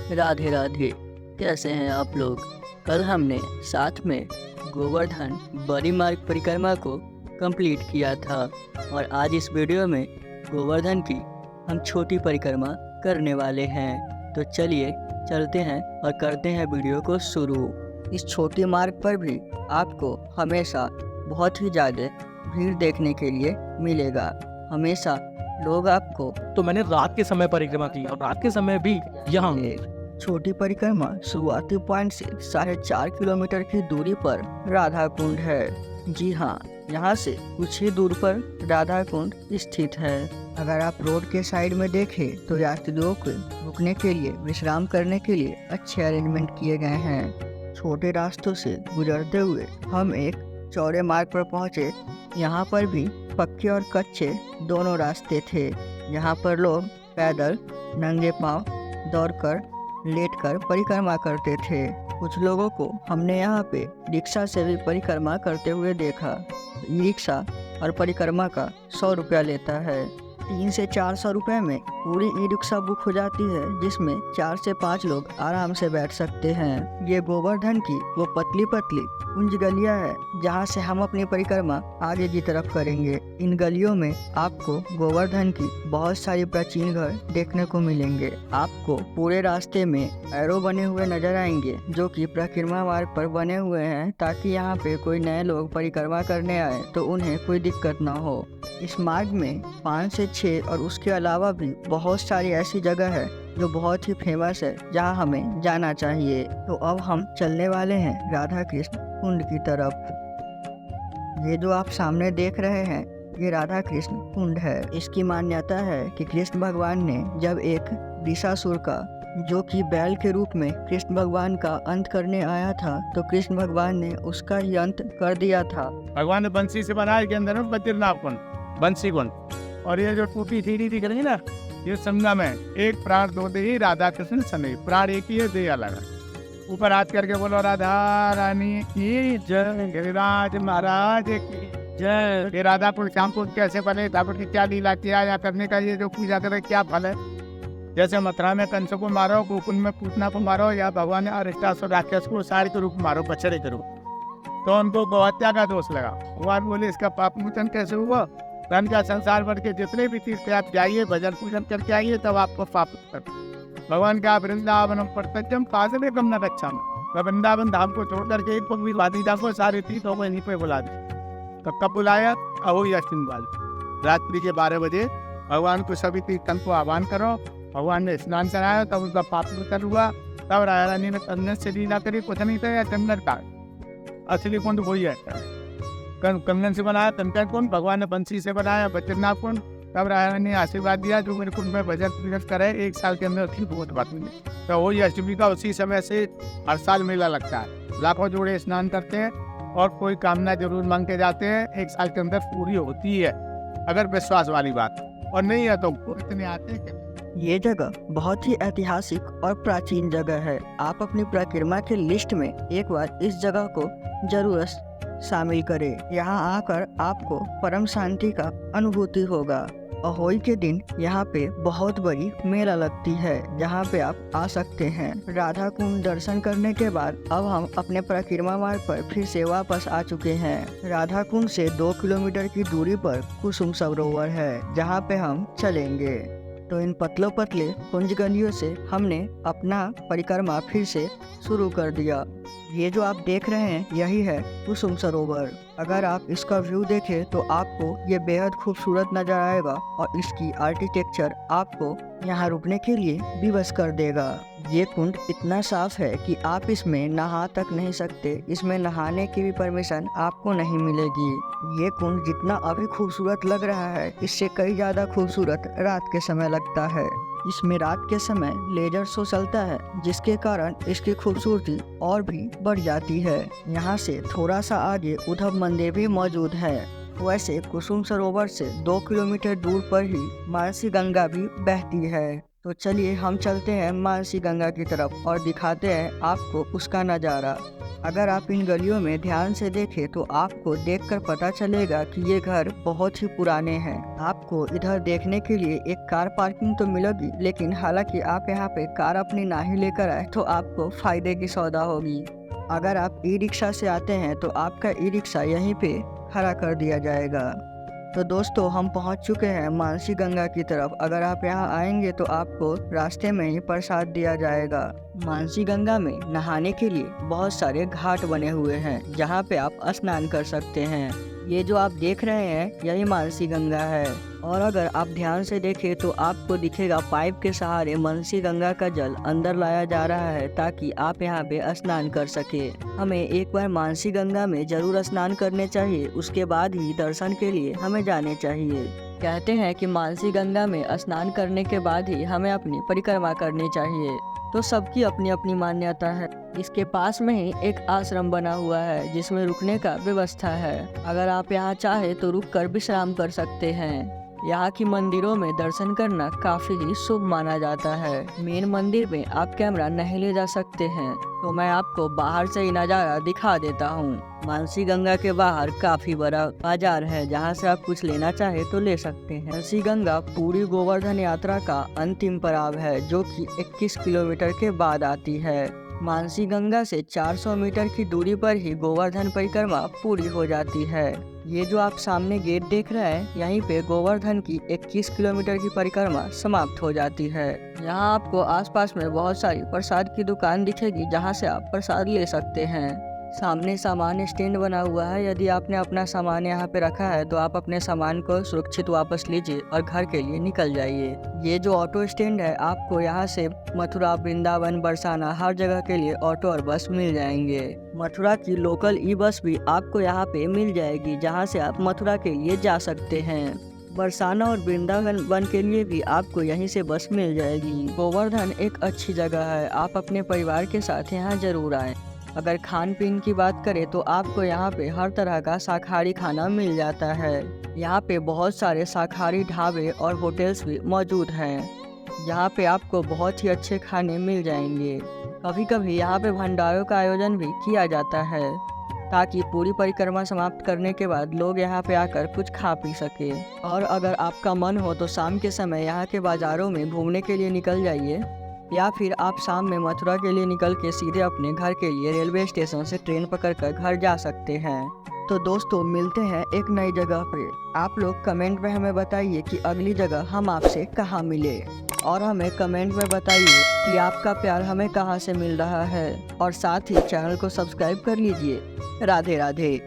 राधे राधे। कैसे हैं आप लोग। कल हमने साथ में गोवर्धन बड़ी मार्ग परिक्रमा को कंप्लीट किया था और आज इस वीडियो में गोवर्धन की हम छोटी परिक्रमा करने वाले हैं। तो चलिए चलते हैं और करते हैं वीडियो को शुरू। इस छोटी मार्ग पर भी आपको हमेशा बहुत ही ज़्यादा भीड़ देखने के लिए मिलेगा। हमेशा लोग आपको तो मैंने रात के समय परिक्रमा की और रात के समय भी यहाँ छोटी परिक्रमा शुरुआती पॉइंट से 4.5 किलोमीटर की दूरी पर राधा कुंड है। जी हाँ, यहाँ से कुछ ही दूर पर राधा कुंड स्थित है। अगर आप रोड के साइड में देखें तो यात्रियों को रुकने के लिए, विश्राम करने के लिए अच्छे अरेंजमेंट किए गए हैं। छोटे रास्तों से गुजरते हुए हम एक चौड़े मार्ग पर पहुँचे। यहाँ पर भी पक्के और कच्चे दोनों रास्ते थे। यहाँ पर लोग पैदल, नंगे पांव, दौड़कर, लेटकर परिक्रमा करते थे। कुछ लोगों को हमने यहाँ पे रिक्शा से भी परिक्रमा करते हुए देखा। रिक्शा और परिक्रमा का 100 रुपया लेता है। 300 से 400 रुपये में पूरी ई रिक्शा बुक हो जाती है, जिसमें 4 से 5 लोग आराम से बैठ सकते हैं। ये गोवर्धन की वो पतली पतली कुंज गलियां है जहाँ से हम अपनी परिक्रमा आगे की तरफ करेंगे। इन गलियों में आपको गोवर्धन की बहुत सारी प्राचीन घर देखने को मिलेंगे। आपको पूरे रास्ते में एरो बने हुए नजर आएंगे जो कि परिक्रमा मार्ग पर बने हुए हैं, ताकि यहाँ पे कोई नए लोग परिक्रमा करने आए तो उन्हें कोई दिक्कत ना हो। इस मार्ग में 5 से 6 और उसके अलावा भी बहुत सारी ऐसी जगह है जो बहुत ही फेमस है, जहां हमें जाना चाहिए। तो अब हम चलने वाले हैं राधा कृष्ण कुंड की तरफ। ये जो आप सामने देख रहे हैं, ये राधा कृष्ण कुंड है। इसकी मान्यता है कि कृष्ण भगवान ने जब एक वृषासुर का, जो कि बैल के रूप में कृष्ण भगवान का अंत करने आया था, तो कृष्ण भगवान ने उसका ही अंत कर दिया था। भगवान ने बंसी से बनाया के अंदर बद्रीनाथ कुंड, बंसी कुंड। और ये जो टूटी सीढ़ी दिख रही है ना, ये संगम है। एक प्राण दो देही, राधा कृष्ण समय। प्राण एक ही है, देह अलग है। ऊपर हाथ करके बोलो राधा रानी की जय, गिरिराज महाराज की जय। ये राधा कुंड श्यामपुर कैसे बने, ठाकुर की क्या लीला किया, या करने का ये जो पूजा करे क्या फल है। जैसे मथुरा में कंस को मारो, गोकुल में पूतना को मारो, या भगवान ने अरिष्टासुर राक्षस को सारी के रूप मारो, बछड़े के रूप, तो उनको गौहत्या का दोष लगा। भगवान बोले इसका पाप मोचन कैसे हुआ। धन का संसार भर के जितने भी तीर्थ आप जाइए, भजन पूजन करके आइए, तब आपको पाप कर। भगवान का वृंदावन प्रत्यक्षम पासने कम न रक्षा में। वृंदावन धाम को छोड़ करके एक भी वादिदा को सारे तीर्थों को यहीं पे बुला दी। तो कब बुलाया, अहो अश्विन वाले रात्रि के 12 बजे भगवान को सभी तीर्थन को आह्वान करो। भगवान ने स्नान कराया, तब उनका पाप कर हुआ। तब राजा रानी ने चंदन से लीला करी, कुछ नहीं था, या चंदन का असली कुंड वही है। कंगन से बनाया कंकन कुंड, भगवान ने बंसी से बनाया बद्रीनाथ कुंड। तब राजा ने आशीर्वाद दिया, जो मेरे कुंड में भजन पूजन करे 1 साल के अंदर ठीक बहुत बात हुई। तो वही अष्टमी का उसी समय से हर साल मेला लगता है। लाखों जोड़े स्नान करते हैं और कोई कामना जरूर मांग के जाते हैं, 1 साल के अंदर पूरी होती है, अगर विश्वास वाली बात। और नहीं है तो इतने आते हैं। ये जगह बहुत ही ऐतिहासिक और प्राचीन जगह है। आप अपनी परिक्रमा के लिस्ट में एक बार इस जगह को जरूर शामिल करें। यहाँ आकर आपको परम शांति का अनुभूति होगा। अहोई के दिन यहाँ पे बहुत बड़ी मेला लगती है, जहाँ पे आप आ सकते हैं। राधा कुंड दर्शन करने के बाद अब हम अपने परिक्रमा मार्ग पर फिर से वापस आ चुके हैं। राधा कुंड से 2 किलोमीटर की दूरी पर कुसुम सरोवर है, जहाँ पे हम चलेंगे। तो इन पतले पतले कुंज गलियों से हमने अपना परिक्रमा फिर से शुरू कर दिया। ये जो आप देख रहे हैं, यही है कुसुम सरोवर। अगर आप इसका व्यू देखें तो आपको ये बेहद खूबसूरत नजर आएगा और इसकी आर्किटेक्चर आपको यहाँ रुकने के लिए विवश कर देगा। ये कुंड इतना साफ है कि आप इसमें नहा तक नहीं सकते। इसमें नहाने की भी परमिशन आपको नहीं मिलेगी। ये कुंड जितना अभी खूबसूरत लग रहा है, इससे कई ज़्यादा खूबसूरत रात के समय लगता है। इसमें रात के समय लेजर शो चलता है, जिसके कारण इसकी खूबसूरती और भी बढ़ जाती है। यहाँ से थोड़ा सा आगे उद्धव मंदिर भी मौजूद है। वैसे कुसुम सरोवर से 2 किलोमीटर दूर पर ही मानसी गंगा भी बहती है। तो चलिए हम चलते हैं मानसी गंगा की तरफ और दिखाते हैं आपको उसका नज़ारा। अगर आप इन गलियों में ध्यान से देखें तो आपको देखकर पता चलेगा कि ये घर बहुत ही पुराने हैं। आपको इधर देखने के लिए एक कार पार्किंग तो मिलेगी, लेकिन हालांकि आप यहाँ पे कार अपनी ना ही लेकर आए तो आपको फायदे की सौदा होगी। अगर आप ई रिक्शा से आते हैं तो आपका ई रिक्शा यहीं पे खड़ा कर दिया जाएगा। तो दोस्तों, हम पहुंच चुके हैं मानसी गंगा की तरफ। अगर आप यहां आएंगे तो आपको रास्ते में ही प्रसाद दिया जाएगा। मानसी गंगा में नहाने के लिए बहुत सारे घाट बने हुए हैं जहां पे आप स्नान कर सकते हैं। ये जो आप देख रहे हैं यही मानसी गंगा है। और अगर आप ध्यान से देखें तो आपको दिखेगा पाइप के सहारे मानसी गंगा का जल अंदर लाया जा रहा है ताकि आप यहाँ पे स्नान कर सके। हमें एक बार मानसी गंगा में जरूर स्नान करने चाहिए, उसके बाद ही दर्शन के लिए हमें जाने चाहिए। कहते हैं कि मानसी गंगा में स्नान करने के बाद ही हमें अपनी परिक्रमा करनी चाहिए। तो सबकी अपनी अपनी मान्यता है। इसके पास में ही एक आश्रम बना हुआ है जिसमें रुकने का व्यवस्था है। अगर आप यहाँ चाहे तो रुक कर विश्राम कर सकते हैं। यहाँ की मंदिरों में दर्शन करना काफी ही शुभ माना जाता है। मेन मंदिर में आप कैमरा नहीं ले जा सकते हैं, तो मैं आपको बाहर से ही नज़ारा दिखा देता हूँ। मानसी गंगा के बाहर काफी बड़ा बाजार है जहाँ से आप कुछ लेना चाहे तो ले सकते हैं। मानसी गंगा पूरी गोवर्धन यात्रा का अंतिम पड़ाव है जो कि 21 किलोमीटर के बाद आती है। मानसी गंगा से 400 मीटर की दूरी पर ही गोवर्धन परिक्रमा पूरी हो जाती है। ये जो आप सामने गेट देख रहे हैं, यहीं पे गोवर्धन की 21 किलोमीटर की परिक्रमा समाप्त हो जाती है। यहाँ आपको आसपास में बहुत सारी प्रसाद की दुकान दिखेगी जहाँ से आप प्रसाद ले सकते हैं। सामने सामान स्टैंड बना हुआ है। यदि आपने अपना सामान यहाँ पे रखा है तो आप अपने सामान को सुरक्षित वापस लीजिए और घर के लिए निकल जाइए। ये जो ऑटो स्टैंड है, आपको यहाँ से मथुरा, वृंदावन, बरसाना हर जगह के लिए ऑटो और बस मिल जाएंगे। मथुरा की लोकल ई बस भी आपको यहाँ पे मिल जाएगी जहाँ से आप मथुरा के लिए जा सकते हैं। बरसाना और वृंदावन के लिए भी आपको यहीं से बस मिल जाएगी। गोवर्धन एक अच्छी जगह है, आप अपने परिवार के साथ यहाँ जरूर आएं। अगर खान पीन की बात करें तो आपको यहाँ पे हर तरह का शाकाहारी खाना मिल जाता है। यहाँ पे बहुत सारे शाकाहारी ढाबे और होटल्स भी मौजूद हैं। यहाँ पे आपको बहुत ही अच्छे खाने मिल जाएंगे। कभी कभी यहाँ पे भंडारों का आयोजन भी किया जाता है ताकि पूरी परिक्रमा समाप्त करने के बाद लोग यहाँ पे आकर कुछ खा पी सके। और अगर आपका मन हो तो शाम के समय यहाँ के बाज़ारों में घूमने के लिए निकल जाइए, या फिर आप शाम में मथुरा के लिए निकल के सीधे अपने घर के लिए रेलवे स्टेशन से ट्रेन पकड़कर घर जा सकते हैं। तो दोस्तों, मिलते हैं एक नई जगह पे। आप लोग कमेंट में हमें बताइए कि अगली जगह हम आपसे कहाँ मिले, और हमें कमेंट में बताइए कि आपका प्यार हमें कहाँ से मिल रहा है। और साथ ही चैनल को सब्सक्राइब कर लीजिए। राधे राधे।